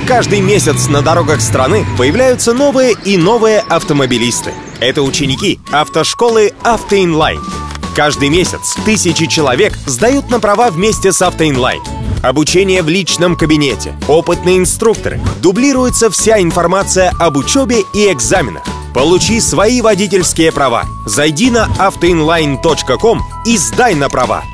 Каждый месяц на дорогах страны появляются новые и новые автомобилисты. Это ученики автошколы «Автоинлайн». Каждый месяц тысячи человек сдают на права вместе с «Автоинлайн». Обучение в личном кабинете, опытные инструкторы, дублируется вся информация об учебе и экзаменах. Получи свои водительские права. Зайди на autoinline.com и сдай на права.